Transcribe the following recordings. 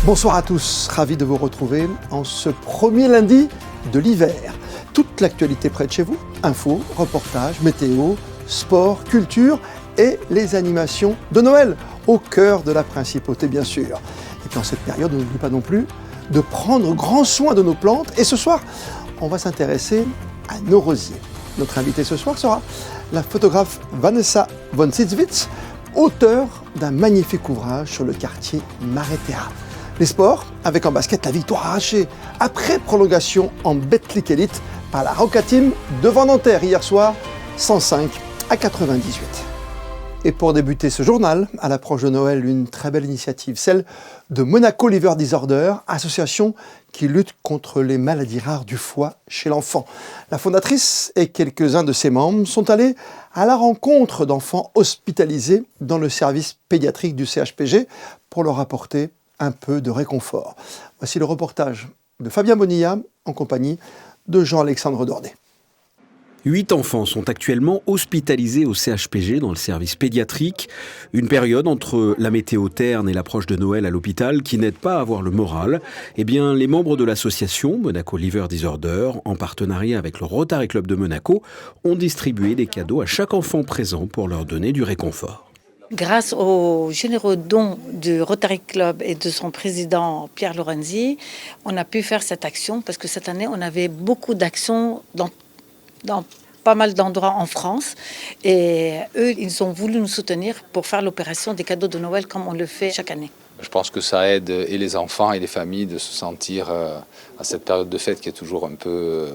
Bonsoir à tous, ravi de vous retrouver en ce premier lundi de l'hiver. Toute l'actualité près de chez vous, infos, reportages, météo, sport, culture et les animations de Noël, au cœur de la principauté bien sûr. Et puis en cette période, on n'oublie pas non plus de prendre grand soin de nos plantes. Et ce soir, on va s'intéresser à nos rosiers. Notre invitée ce soir sera la photographe Vanessa von Sitzwitz, auteure d'un magnifique ouvrage sur le quartier Maretea. Les sports, avec en basket la victoire arrachée après prolongation en Betclic Elite par la Roca Team devant Nanterre hier soir, 105-98. Et pour débuter ce journal, à l'approche de Noël, une très belle initiative, celle de Monaco Liver Disorder, association qui lutte contre les maladies rares du foie chez l'enfant. La fondatrice et quelques-uns de ses membres sont allés à la rencontre d'enfants hospitalisés dans le service pédiatrique du CHPG pour leur apporter un peu de réconfort. Voici le reportage de Fabien Bonilla en compagnie de Jean-Alexandre Dordet. 8 enfants sont actuellement hospitalisés au CHPG dans le service pédiatrique. Une période entre la météo terne et l'approche de Noël à l'hôpital qui n'aide pas à avoir le moral. Eh bien, les membres de l'association Monaco Liver Disorder, en partenariat avec le Rotary Club de Monaco, ont distribué des cadeaux à chaque enfant présent pour leur donner du réconfort. Grâce aux généreux dons du Rotary Club et de son président Pierre Lorenzi, on a pu faire cette action parce que cette année, on avait beaucoup d'actions dans pas mal d'endroits en France. Et eux, ils ont voulu nous soutenir pour faire l'opération des cadeaux de Noël comme on le fait chaque année. Je pense que ça aide et les enfants et les familles de se sentir à cette période de fête qui est toujours un peu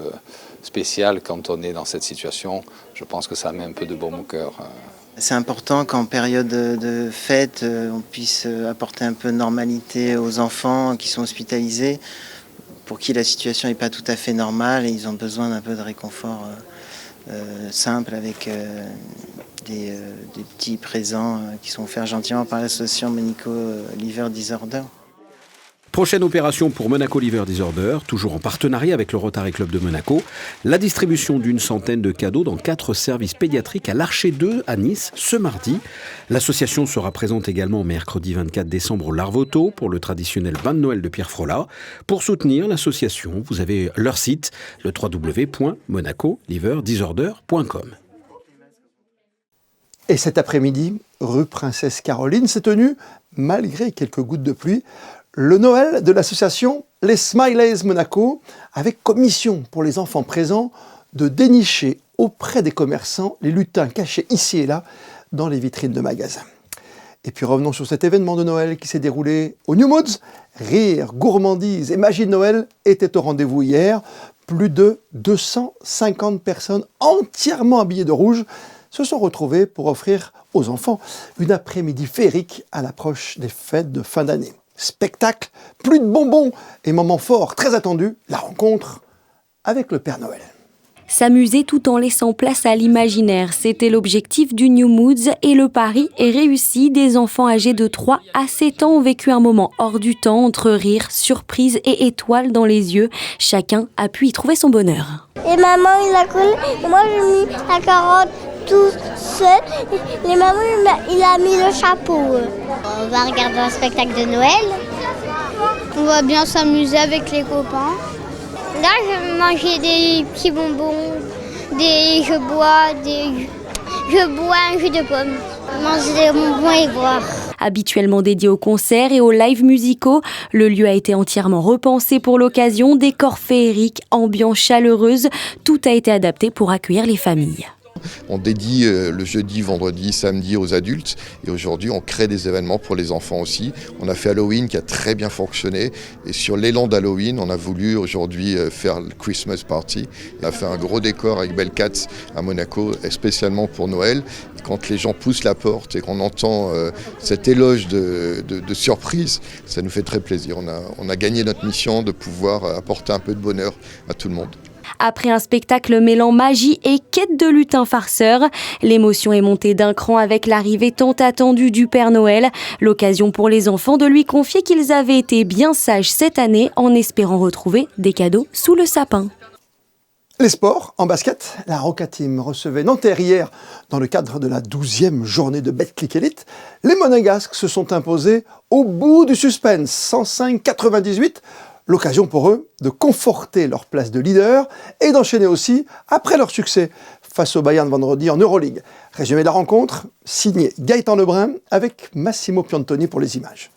spéciale quand on est dans cette situation. Je pense que ça met un peu de baume au cœur. C'est important qu'en période de fête, on puisse apporter un peu de normalité aux enfants qui sont hospitalisés, pour qui la situation n'est pas tout à fait normale et ils ont besoin d'un peu de réconfort simple avec des petits présents qui sont offerts gentiment par l'association Monaco Liver Disorder. Prochaine opération pour Monaco Liver Disorder, toujours en partenariat avec le Rotary Club de Monaco, la distribution d'une centaine de cadeaux dans 4 services pédiatriques à l'Archer 2 à Nice ce mardi. L'association sera présente également mercredi 24 décembre au Larvoto pour le traditionnel bain de Noël de Pierre Frolat. Pour soutenir l'association, vous avez leur site, le www.monacoliverdisorder.com. Et cet après-midi, rue Princesse Caroline, s'est tenu, malgré quelques gouttes de pluie, le Noël de l'association Les Smileys Monaco, avec comme mission pour les enfants présents de dénicher auprès des commerçants les lutins cachés ici et là dans les vitrines de magasins. Et puis revenons sur cet événement de Noël qui s'est déroulé au New Moods. Rire, gourmandise et magie de Noël étaient au rendez-vous hier. Plus de 250 personnes entièrement habillées de rouge se sont retrouvées pour offrir aux enfants une après-midi féerique à l'approche des fêtes de fin d'année. Spectacle, plus de bonbons et moment fort, très attendu, la rencontre avec le Père Noël. S'amuser tout en laissant place à l'imaginaire, c'était l'objectif du New Moods et le pari est réussi. Des enfants âgés de 3 à 7 ans ont vécu un moment hors du temps entre rire, surprise et étoiles dans les yeux. Chacun a pu y trouver son bonheur. Et maman, il a collé, et moi j'ai mis la carotte tout seul, et maman, il a mis le chapeau. On va regarder un spectacle de Noël. On va bien s'amuser avec les copains. Là, je vais manger des petits bonbons, je bois un jus de pomme. Manger des bonbons et boire. Habituellement dédié aux concerts et aux lives musicaux, le lieu a été entièrement repensé pour l'occasion. Décor féerique, ambiance chaleureuse, tout a été adapté pour accueillir les familles. On dédie le jeudi, vendredi, samedi aux adultes et aujourd'hui on crée des événements pour les enfants aussi. On a fait Halloween qui a très bien fonctionné et sur l'élan d'Halloween on a voulu aujourd'hui faire le Christmas Party. On a fait un gros décor avec Bellcats à Monaco spécialement pour Noël. Quand les gens poussent la porte et qu'on entend cet éloge de surprise, ça nous fait très plaisir. On a gagné notre mission de pouvoir apporter un peu de bonheur à tout le monde. Après un spectacle mêlant magie et quête de lutin farceur, l'émotion est montée d'un cran avec l'arrivée tant attendue du Père Noël. L'occasion pour les enfants de lui confier qu'ils avaient été bien sages cette année en espérant retrouver des cadeaux sous le sapin. Les sports, en basket, la Roca Team recevait Nanterre hier dans le cadre de la 12e journée de Betclic Elite. Les Monégasques se sont imposés au bout du suspense, 105-98. L'occasion pour eux de conforter leur place de leader et d'enchaîner aussi après leur succès face au Bayern vendredi en Euroleague. Résumé de la rencontre, signé Gaëtan Lebrun avec Massimo Piantoni pour les images.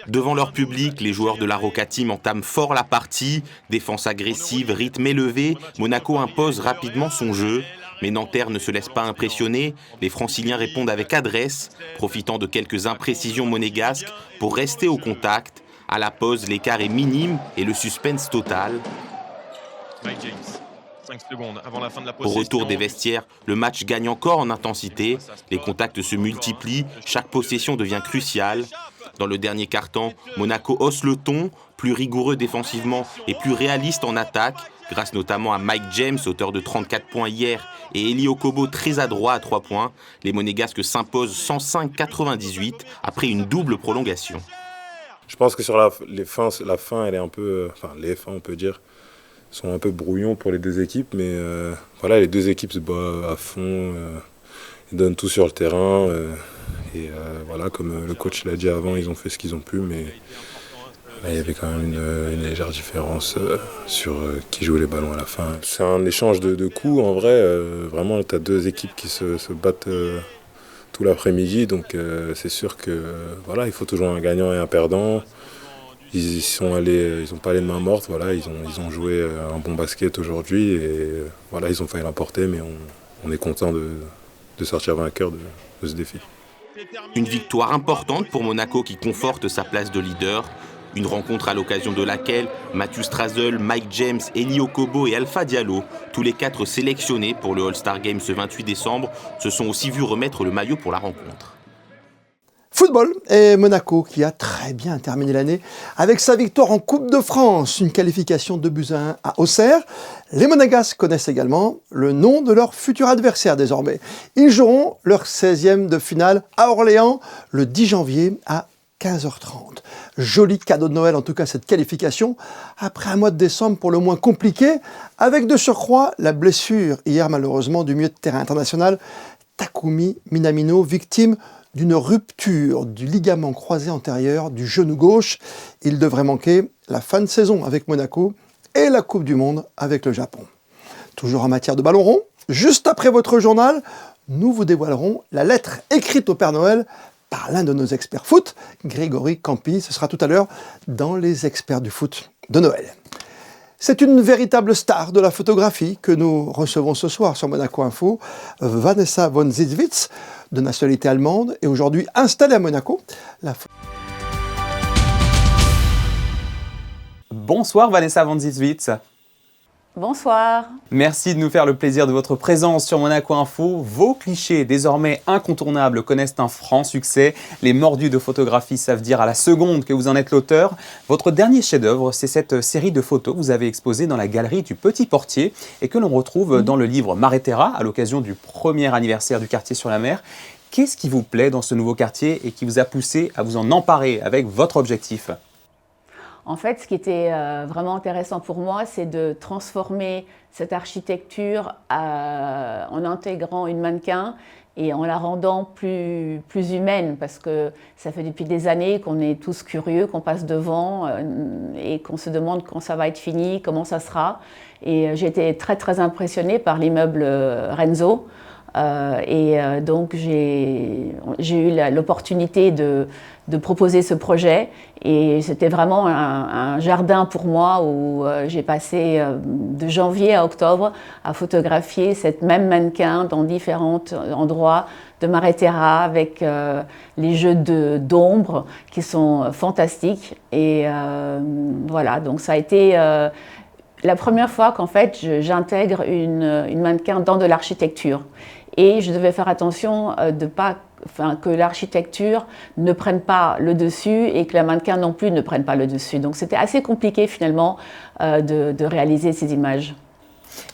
Devant leur public, les joueurs de la Roca Team entament fort la partie. Défense agressive, rythme élevé, Monaco impose rapidement son jeu. Mais Nanterre ne se laisse pas impressionner. Les Franciliens répondent avec adresse, profitant de quelques imprécisions monégasques pour rester au contact. À la pause, l'écart est minime et le suspense total. Au retour des vestiaires, le match gagne encore en intensité. Les contacts se multiplient, chaque possession devient cruciale. Dans le dernier quart-temps, Monaco hausse le ton, plus rigoureux défensivement et plus réaliste en attaque, grâce notamment à Mike James, auteur de 34 points hier, et Eli Okobo, très adroit à 3 points. Les Monégasques s'imposent 105-98 après une double prolongation. Je pense que sur la fin, elle est un peu, les fins, on peut dire, sont un peu brouillons pour les deux équipes, mais voilà, les deux équipes se battent à fond, ils donnent tout sur le terrain, et voilà, comme le coach l'a dit avant, ils ont fait ce qu'ils ont pu, mais là, il y avait quand même une légère différence sur qui joue les ballons à la fin. C'est un échange de coups, en vrai, vraiment, tu as deux équipes qui se battent tout l'après-midi, donc c'est sûr que voilà, il faut toujours un gagnant et un perdant. Ils ont pas allé de main morte, voilà, ils ont joué un bon basket aujourd'hui et voilà, ils ont failli l'emporter, mais on est content de sortir vainqueur de ce défi. Une victoire importante pour Monaco qui conforte sa place de leader. Une rencontre à l'occasion de laquelle Mathieu Strazel, Mike James, Eli Okobo et Alpha Diallo, tous les 4 sélectionnés pour le All-Star Game ce 28 décembre, se sont aussi vus remettre le maillot pour la rencontre. Football et Monaco qui a très bien terminé l'année avec sa victoire en Coupe de France, une qualification 2-1 à Auxerre. Les Monégasques connaissent également le nom de leur futur adversaire désormais. Ils joueront leur 16e de finale à Orléans le 10 janvier à 15h30. Joli cadeau de Noël en tout cas cette qualification après un mois de décembre pour le moins compliqué avec de surcroît la blessure hier malheureusement du milieu de terrain international Takumi Minamino, victime d'une rupture du ligament croisé antérieur du genou gauche. Il devrait manquer la fin de saison avec Monaco et la Coupe du Monde avec le Japon. Toujours en matière de ballon rond, juste après votre journal, nous vous dévoilerons la lettre écrite au Père Noël par l'un de nos experts foot, Grégory Campi. Ce sera tout à l'heure dans les experts du foot de Noël. C'est une véritable star de la photographie que nous recevons ce soir sur Monaco Info, Vanessa von Zitzwitz, de nationalité allemande et aujourd'hui installée à Monaco. Bonsoir Vanessa von Zitzwitz. Bonsoir. Merci de nous faire le plaisir de votre présence sur Monaco Info. Vos clichés, désormais incontournables, connaissent un franc succès. Les mordus de photographie savent dire à la seconde que vous en êtes l'auteur. Votre dernier chef-d'œuvre, c'est cette série de photos que vous avez exposées dans la galerie du Petit Portier et que l'on retrouve dans le livre Mare Terra à l'occasion du premier anniversaire du quartier sur la mer. Qu'est-ce qui vous plaît dans ce nouveau quartier et qui vous a poussé à vous en emparer avec votre objectif ? En fait, ce qui était vraiment intéressant pour moi, c'est de transformer cette architecture en intégrant une mannequin et en la rendant plus humaine, parce que ça fait depuis des années qu'on est tous curieux, qu'on passe devant et qu'on se demande quand ça va être fini, comment ça sera. Et j'ai été très très impressionnée par l'immeuble Renzo. Donc j'ai eu l'opportunité de proposer ce projet et c'était vraiment un jardin pour moi où j'ai passé de janvier à octobre à photographier cette même mannequin dans différents endroits de Mare Terra avec les jeux d'ombre qui sont fantastiques et voilà, donc ça a été la première fois qu'en fait j'intègre une mannequin dans de l'architecture. Et je devais faire attention que l'architecture ne prenne pas le dessus et que la mannequin non plus ne prenne pas le dessus. Donc c'était assez compliqué finalement de réaliser ces images.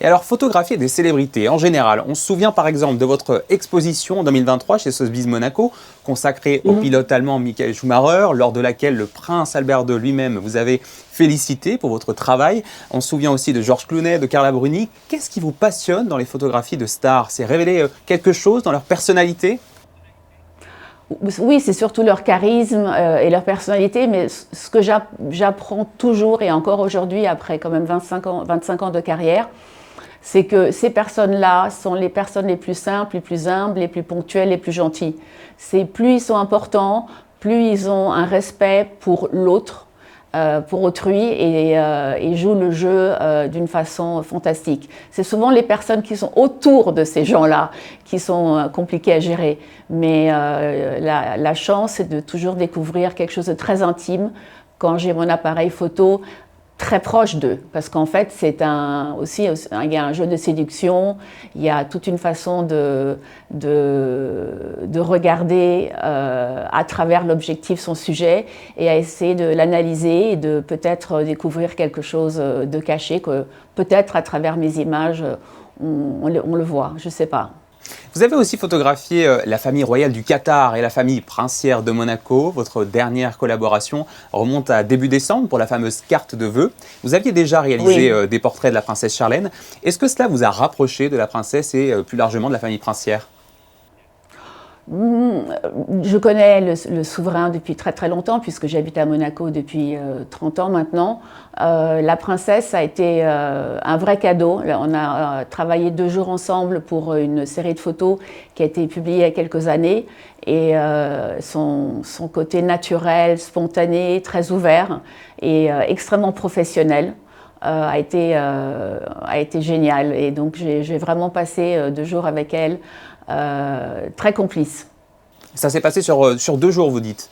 Et alors, photographier des célébrités, en général, on se souvient par exemple de votre exposition en 2023 chez Sotheby's Monaco, consacrée au pilote allemand Michael Schumacher, lors de laquelle le prince Albert II lui-même vous avait félicité pour votre travail. On se souvient aussi de George Clooney, de Carla Bruni. Qu'est-ce qui vous passionne dans les photographies de stars? C'est révéler quelque chose dans leur personnalité? Oui, c'est surtout leur charisme et leur personnalité, mais ce que j'apprends toujours et encore aujourd'hui, après quand même 25 ans de carrière, c'est que ces personnes-là sont les personnes les plus simples, les plus humbles, les plus ponctuelles, les plus gentilles. Plus ils sont importants, plus ils ont un respect pour l'autre, pour autrui et jouent le jeu d'une façon fantastique. C'est souvent les personnes qui sont autour de ces gens-là qui sont compliquées à gérer. Mais la chance, c'est de toujours découvrir quelque chose de très intime quand j'ai mon appareil photo très proche d'eux, parce qu'en fait c'est il y a un jeu de séduction, il y a toute une façon de regarder à travers l'objectif son sujet et à essayer de l'analyser et de peut-être découvrir quelque chose de caché que peut-être à travers mes images on le voit, je ne sais pas. Vous avez aussi photographié la famille royale du Qatar et la famille princière de Monaco. Votre dernière collaboration remonte à début décembre pour la fameuse carte de vœux. Vous aviez déjà réalisé des portraits de la princesse Charlène. Est-ce que cela vous a rapproché de la princesse et plus largement de la famille princière ? Je connais le souverain depuis très très longtemps puisque j'habite à Monaco depuis 30 ans maintenant. La princesse a été un vrai cadeau. On a travaillé 2 jours ensemble pour une série de photos qui a été publiée il y a quelques années et son côté naturel, spontané, très ouvert et extrêmement professionnel a été génial. Et donc j'ai vraiment passé 2 jours avec elle. Très complice. Ça s'est passé sur 2 jours, vous dites?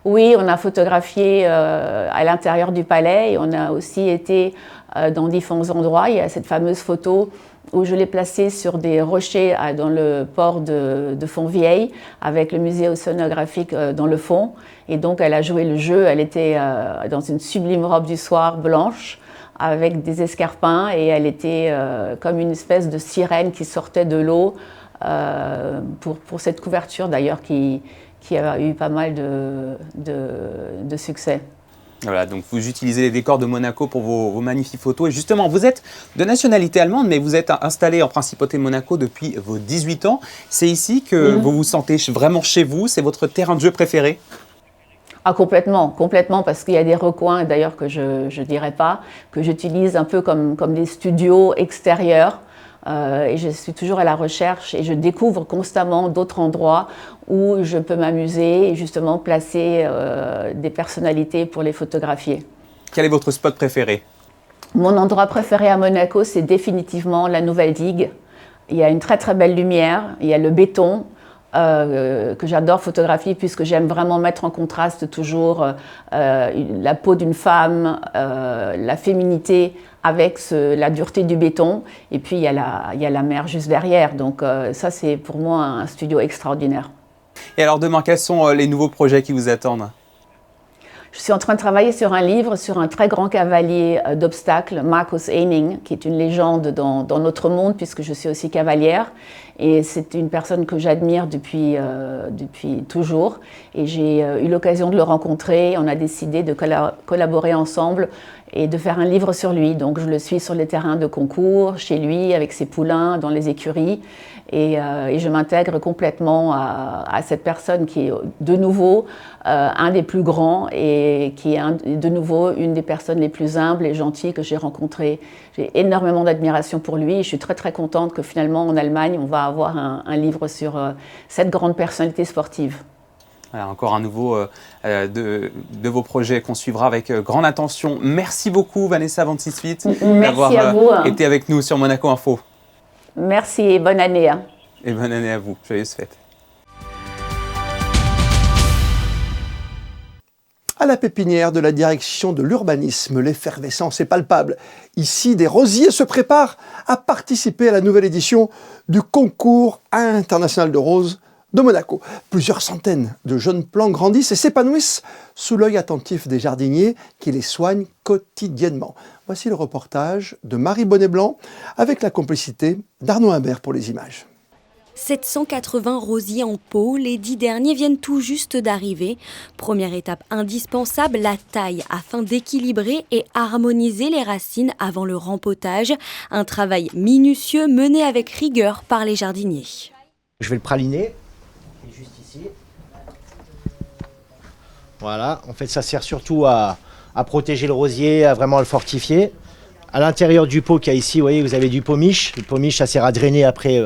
Oui, on a photographié à l'intérieur du palais et on a aussi été dans différents endroits. Il y a cette fameuse photo où je l'ai placée sur des rochers dans le port de Fontvieille avec le musée océanographique dans le fond. Et donc elle a joué le jeu, elle était dans une sublime robe du soir blanche avec des escarpins et elle était comme une espèce de sirène qui sortait de l'eau. Pour cette couverture d'ailleurs qui a eu pas mal de succès. Voilà, donc vous utilisez les décors de Monaco pour vos magnifiques photos. Et justement, vous êtes de nationalité allemande, mais vous êtes installé en Principauté de Monaco depuis vos 18 ans. C'est ici que vous vous sentez vraiment chez vous? C'est votre terrain de jeu préféré? Ah, complètement, parce qu'il y a des recoins, d'ailleurs que je ne dirais pas, que j'utilise un peu comme des studios extérieurs. Et je suis toujours à la recherche et je découvre constamment d'autres endroits où je peux m'amuser et justement placer des personnalités pour les photographier. Quel est votre spot préféré? Mon endroit préféré à Monaco, c'est définitivement la Nouvelle Digue. Il y a une très très belle lumière, il y a le béton que j'adore photographier puisque j'aime vraiment mettre en contraste toujours la peau d'une femme, la féminité avec la dureté du béton. Et puis il y a la mer juste derrière. Donc ça c'est pour moi un studio extraordinaire. Et alors demain, quels sont les nouveaux projets qui vous attendent? Je suis en train de travailler sur un livre sur un très grand cavalier d'obstacles, Marcus Ehning, qui est une légende dans notre monde puisque je suis aussi cavalière. Et c'est une personne que j'admire depuis toujours. Et j'ai eu l'occasion de le rencontrer. On a décidé de collaborer ensemble et de faire un livre sur lui. Donc je le suis sur les terrains de concours, chez lui, avec ses poulains, dans les écuries. Et je m'intègre complètement à cette personne qui est de nouveau un des plus grands et qui est de nouveau une des personnes les plus humbles et gentilles que j'ai rencontrées. J'ai énormément d'admiration pour lui et je suis très très contente que finalement en Allemagne on va avoir un livre sur cette grande personnalité sportive. Voilà, encore un nouveau de vos projets qu'on suivra avec grande attention. Merci beaucoup Vanessa Van Sisvit d'avoir été avec nous sur Monaco Info. Merci et bonne année. Et bonne année à vous. Joyeuses fêtes. À la pépinière de la direction de l'urbanisme, l'effervescence est palpable. Ici, des rosiers se préparent à participer à la nouvelle édition du concours international de roses de Monaco. Plusieurs centaines de jeunes plants grandissent et s'épanouissent sous l'œil attentif des jardiniers qui les soignent quotidiennement. Voici le reportage de Marie Bonnet-Blanc avec la complicité d'Arnaud Imbert pour les images. 780 rosiers en pot, les 10 derniers viennent tout juste d'arriver. Première étape indispensable, la taille afin d'équilibrer et harmoniser les racines avant le rempotage. Un travail minutieux mené avec rigueur par les jardiniers. Je vais le praliner, juste ici. Voilà, en fait ça sert surtout à protéger le rosier, à vraiment le fortifier. À l'intérieur du pot qu'il y a ici, vous voyez, vous avez du pomiche. Le pomiche, ça sert à drainer après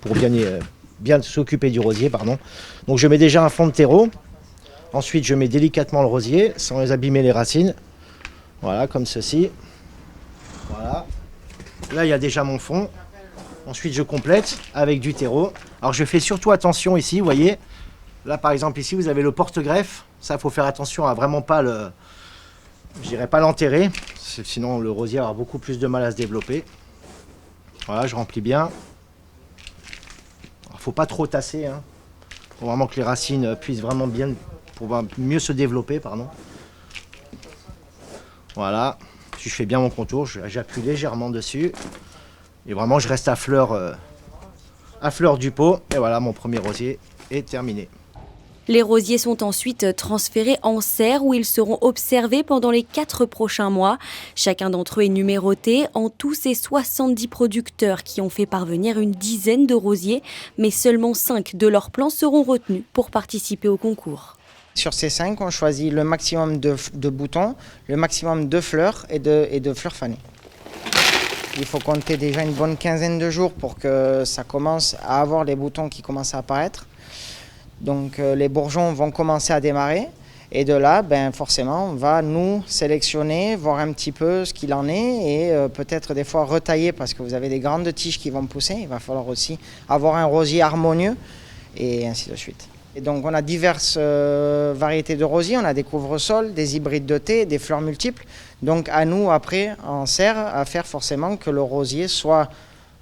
pour bien s'occuper du rosier, pardon. Donc je mets déjà un fond de terreau. Ensuite, je mets délicatement le rosier sans les abîmer les racines. Voilà, comme ceci. Voilà. Là, il y a déjà mon fond. Ensuite, je complète avec du terreau. Alors, je fais surtout attention ici, vous voyez. Là, par exemple, ici, vous avez le porte-greffe. Ça, il faut faire attention à vraiment pas pas l'enterrer. Sinon, le rosier va avoir beaucoup plus de mal à se développer. Voilà, je remplis bien. Il ne faut pas trop tasser, hein. Faut vraiment que les racines puissent vraiment bien, pour mieux se développer, pardon. Voilà, si je fais bien mon contour, j'appuie légèrement dessus. Et vraiment, je reste à fleur du pot. Et voilà, mon premier rosier est terminé. Les rosiers sont ensuite transférés en serre où ils seront observés pendant les 4 prochains mois. Chacun d'entre eux est numéroté. En tout, c'est 70 producteurs qui ont fait parvenir une dizaine de rosiers, mais seulement 5 de leurs plants seront retenus pour participer au concours. Sur ces 5, on choisit le maximum de boutons, le maximum de fleurs et de fleurs fanées. Il faut compter déjà une bonne quinzaine de jours pour que ça commence à avoir les boutons qui commencent à apparaître. Donc les bourgeons vont commencer à démarrer et de là, forcément, on va nous sélectionner, voir un petit peu ce qu'il en est et peut-être des fois retailler parce que vous avez des grandes tiges qui vont pousser. Il va falloir aussi avoir un rosier harmonieux et ainsi de suite. Et donc on a diverses variétés de rosiers, on a des couvre-sols, des hybrides de thé, des fleurs multiples. Donc à nous après, en serre, à faire forcément que le rosier soit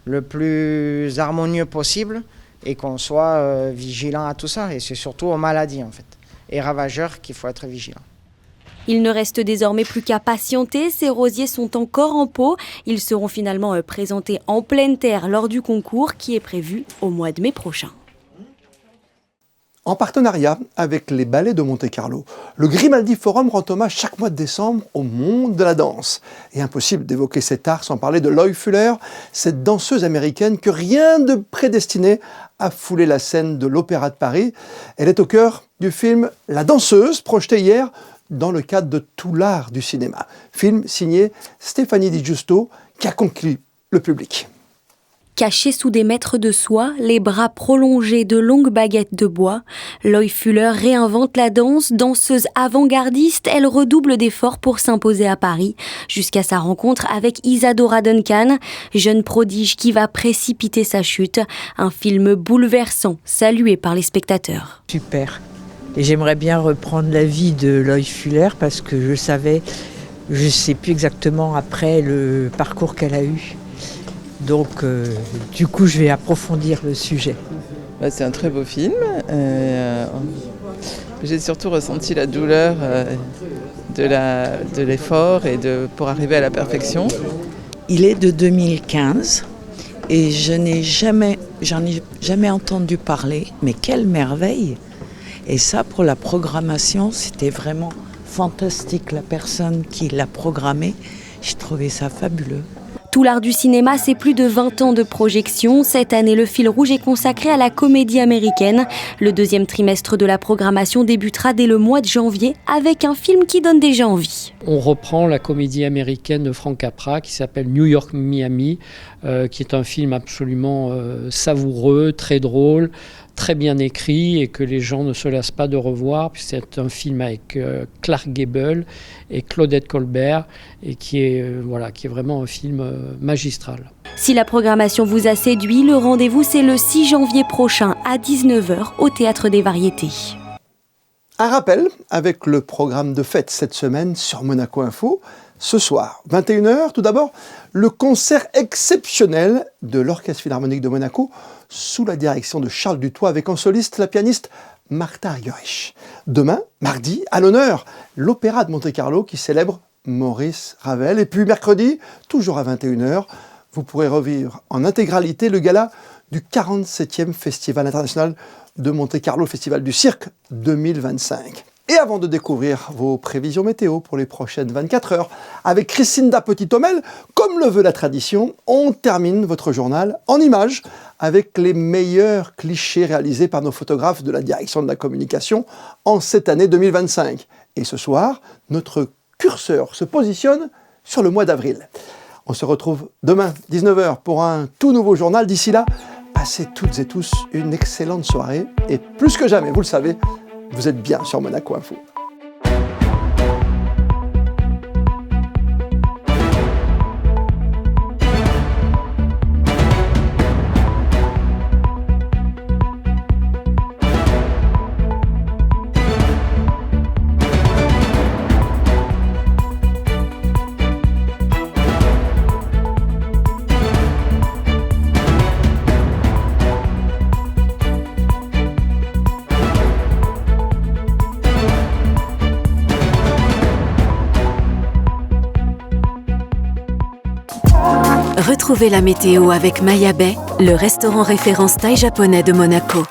le plus harmonieux possible et qu'on soit vigilant à tout ça. Et c'est surtout aux maladies en fait, et ravageurs qu'il faut être vigilant. Il ne reste désormais plus qu'à patienter. Ces rosiers sont encore en pot. Ils seront finalement présentés en pleine terre lors du concours qui est prévu au mois de mai prochain. En partenariat avec les ballets de Monte-Carlo, le Grimaldi Forum rend hommage chaque mois de décembre au monde de la danse. Et impossible d'évoquer cet art sans parler de Loie Fuller, cette danseuse américaine que rien de prédestiné à fouler la scène de l'Opéra de Paris. Elle est au cœur du film La Danseuse, projeté hier dans le cadre de Tout l'art du cinéma. Film signé Stéphanie Di Giusto, qui a conquis le public. Cachée sous des mètres de soie, les bras prolongés de longues baguettes de bois, Loie Fuller réinvente la danse. Danseuse avant-gardiste, elle redouble d'efforts pour s'imposer à Paris, jusqu'à sa rencontre avec Isadora Duncan, jeune prodige qui va précipiter sa chute. Un film bouleversant, salué par les spectateurs. Super. Et j'aimerais bien reprendre la vie de Loie Fuller parce que je savais, je ne sais plus exactement après le parcours qu'elle a eu. Donc, du coup, je vais approfondir le sujet. C'est un très beau film. J'ai surtout ressenti la douleur de l'effort et pour arriver à la perfection. Il est de 2015 et j'en ai jamais entendu parler. Mais quelle merveille! Et ça, pour la programmation, c'était vraiment fantastique. La personne qui l'a programmé, j'ai trouvé ça fabuleux. Tout l'art du cinéma, c'est plus de 20 ans de projection. Cette année, le fil rouge est consacré à la comédie américaine. Le deuxième trimestre de la programmation débutera dès le mois de janvier avec un film qui donne déjà envie. On reprend la comédie américaine de Frank Capra qui s'appelle New York, Miami, qui est un film absolument savoureux, très drôle, très bien écrit et que les gens ne se lassent pas de revoir. C'est un film avec Clark Gable et Claudette Colbert et qui est vraiment un film magistral. Si la programmation vous a séduit, le rendez-vous c'est le 6 janvier prochain à 19h au Théâtre des Variétés. Un rappel avec le programme de fête cette semaine sur Monaco Info. ce soir. 21h, tout d'abord, le concert exceptionnel de l'Orchestre Philharmonique de Monaco sous la direction de Charles Dutoit avec en soliste la pianiste Martha Argerich. Demain, mardi, à l'honneur, l'Opéra de Monte-Carlo qui célèbre Maurice Ravel. Et puis mercredi, toujours à 21h, vous pourrez revivre en intégralité le gala du 47e Festival international de Monte-Carlo, Festival du Cirque 2025. Et avant de découvrir vos prévisions météo pour les prochaines 24 heures, avec Christinda Petit-Homel, comme le veut la tradition, on termine votre journal en images avec les meilleurs clichés réalisés par nos photographes de la direction de la communication en cette année 2025. Et ce soir, notre curseur se positionne sur le mois d'avril. On se retrouve demain, 19h, pour un tout nouveau journal. D'ici là, passez toutes et tous une excellente soirée. Et plus que jamais, vous le savez, vous êtes bien sur Monaco Info. Retrouvez la météo avec Maya Bay, le restaurant référence thaï japonais de Monaco.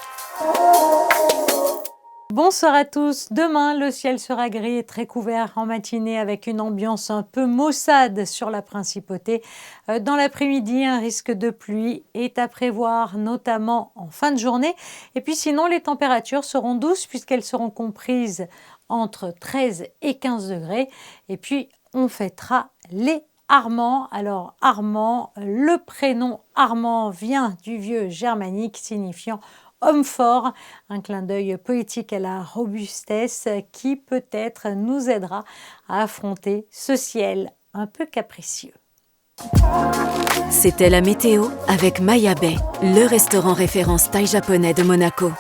Bonsoir à tous. Demain, le ciel sera gris et très couvert en matinée avec une ambiance un peu maussade sur la principauté. Dans l'après-midi, un risque de pluie est à prévoir, notamment en fin de journée. Et puis sinon, les températures seront douces puisqu'elles seront comprises entre 13 et 15 degrés. Et puis, on fêtera les Armand. Alors Armand, le prénom Armand vient du vieux germanique signifiant homme fort, un clin d'œil poétique à la robustesse qui peut-être nous aidera à affronter ce ciel un peu capricieux. C'était la météo avec Maya Bay, le restaurant référence thaï japonais de Monaco.